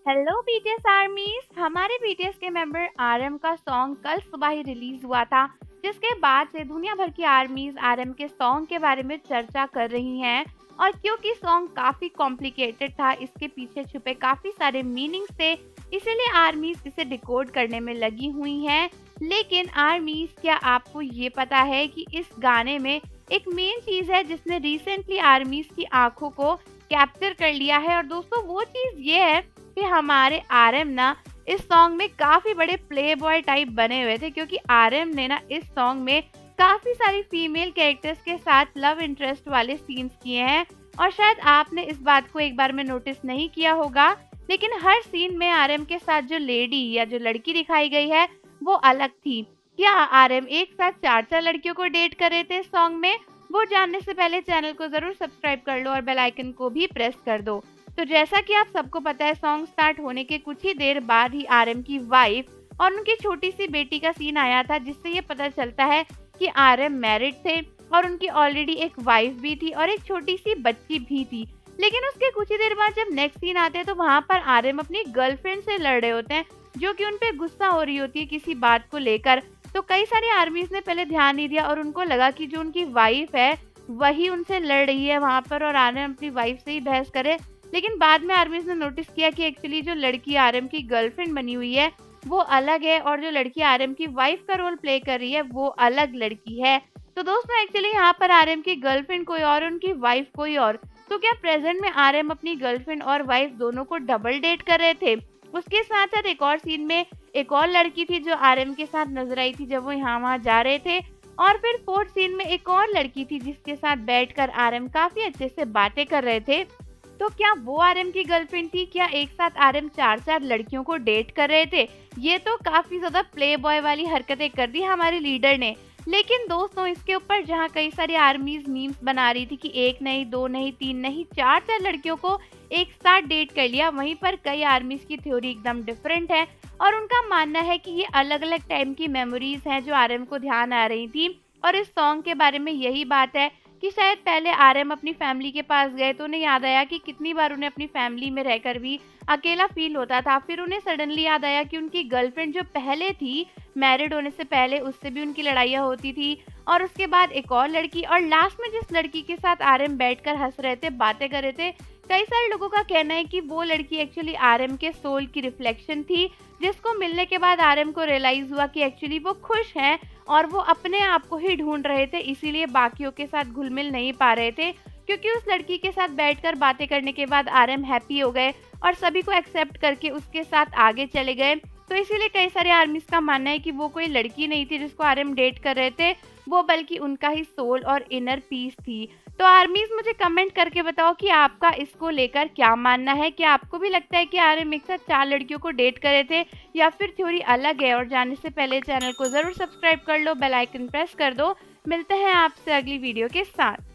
Hello BTS आर्मीज। हमारे BTS के member RM का सॉन्ग कल सुबह ही रिलीज हुआ था, जिसके बाद से दुनिया भर की आर्मीज आरएम के सॉन्ग के बारे में चर्चा कर रही हैं। और क्योंकि सॉन्ग काफी कॉम्प्लिकेटेड था, इसके पीछे छुपे काफी सारे मीनिंग्स थे, इसीलिए आर्मीज इसे डिकोड करने में लगी हुई हैं। लेकिन आर्मीज, क्या आपको ये पता है कि इस गाने में एक मेन चीज है जिसने रिसेंटली आर्मीज की आंखों को कैप्चर कर लिया है? और दोस्तों, वो चीज ये है कि हमारे आरएम ना इस सॉन्ग में काफी बड़े प्ले बॉय टाइप बने हुए थे, क्योंकि आरएम ने ना इस सॉन्ग में काफी सारी फीमेल कैरेक्टर्स के साथ लव इंटरेस्ट वाले सीन्स किए हैं। और शायद आपने इस बात को एक बार में नोटिस नहीं किया होगा, लेकिन हर सीन में आरएम के साथ जो लेडी या जो लड़की दिखाई गई है वो अलग थी। क्या आरएम एक साथ चार चार लड़कियों को डेट कर रहे थे इस सॉन्ग में? वो जानने से पहले चैनल को जरूर सब्सक्राइब कर लो और बेल आइकन को भी प्रेस कर दो। तो जैसा कि आप सबको पता है, सॉन्ग स्टार्ट होने के कुछ ही देर बाद ही आरएम की वाइफ और उनकी छोटी सी बेटी का सीन आया था, जिससे ये पता चलता है कि आरएम मैरिड थे और उनकी ऑलरेडी एक वाइफ भी थी और एक छोटी सी बच्ची भी थी। लेकिन उसके कुछ ही देर बाद जब नेक्स्ट सीन आते हैं तो वहाँ पर आरएम अपनी गर्लफ्रेंड से लड़ रहे होते हैं, जो कि उनपे गुस्सा हो रही होती है किसी बात को लेकर। तो कई सारे आर्मीज ने पहले ध्यान नहीं दिया और उनको लगा कि जो उनकी वाइफ है वही उनसे लड़ रही है वहाँ पर, और आरएम अपनी वाइफ से ही बहस करे। लेकिन बाद में आर्मीज ने नोटिस किया कि एक्चुअली जो लड़की आरएम की गर्लफ्रेंड बनी हुई है वो अलग है, और जो लड़की आरएम की वाइफ का रोल प्ले कर रही है वो अलग लड़की है। तो दोस्तों, एक्चुअली यहाँ पर आरएम की गर्लफ्रेंड कोई और, उनकी वाइफ कोई और। तो क्या प्रेजेंट में आरएम अपनी गर्लफ्रेंड और वाइफ दोनों को डबल डेट कर रहे थे? उसके साथ साथ एक और सीन में एक और लड़की थी जो आरएम के साथ नजर आई थी जब वो यहाँ वहाँ जा रहे थे। और फिर फोर्थ सीन में एक और लड़की थी जिसके साथ बैठकर आरएम काफी अच्छे से बातें कर रहे थे। तो क्या वो आरएम की गर्लफ्रेंड थी? क्या एक साथ आरएम चार चार लड़कियों को डेट कर रहे थे? ये तो काफी ज्यादा प्ले बॉय वाली हरकतें कर दी हमारे लीडर ने। लेकिन दोस्तों, इसके ऊपर जहाँ कई सारी आर्मीज मीम्स बना रही थी कि एक नहीं, दो नहीं, तीन नहीं, चार चार लड़कियों को एक साथ डेट कर लिया, वहीं पर कई आर्मीज की थ्योरी एकदम डिफरेंट है और उनका मानना है कि ये अलग अलग टाइम की मेमोरीज हैं जो आरएम को ध्यान आ रही थी। और इस सॉन्ग के बारे में यही बात है कि शायद पहले आरएम अपनी फैमिली के पास गए तो उन्हें याद आया कि कितनी बार उन्हें अपनी फैमिली में रहकर भी अकेला फील होता था। फिर उन्हें सडनली याद आया कि उनकी गर्लफ्रेंड जो पहले थी, मैरिड होने से पहले, उससे भी उनकी लड़ाइयाँ होती थी। और उसके बाद एक और लड़की, और लास्ट में जिस लड़की के साथ आरएम बैठकर हंस रहे थे, बातें कर रहे थे, कई सारे लोगों का कहना है कि वो लड़की एक्चुअली आरएम के सोल की रिफ्लेक्शन थी, जिसको मिलने के बाद आरएम को रियलाइज हुआ कि एक्चुअली वो खुश हैं और वो अपने आप को ही ढूंढ रहे थे, इसीलिए बाकियों के साथ घुल मिल नहीं पा रहे थे। क्योंकि उस लड़की के साथ बैठकर बातें करने के बाद आरएम हैप्पी हो गए और सभी को एक्सेप्ट करके उसके साथ आगे चले गए। तो इसीलिए कई सारे आर्मीज का मानना है कि वो कोई लड़की नहीं थी जिसको आरएम डेट कर रहे थे, वो बल्कि उनका ही सोल और इनर पीस थी। तो आर्मीज, मुझे कमेंट करके बताओ कि आपका इसको लेकर क्या मानना है। क्या आपको भी लगता है कि आरएम एक साथ चार लड़कियों को डेट कर रहे थे, या फिर थ्योरी अलग है? और जानने से पहले चैनल को जरूर सब्सक्राइब कर लो, बेल आइकन प्रेस कर दो। मिलते हैं आपसे अगली वीडियो के साथ।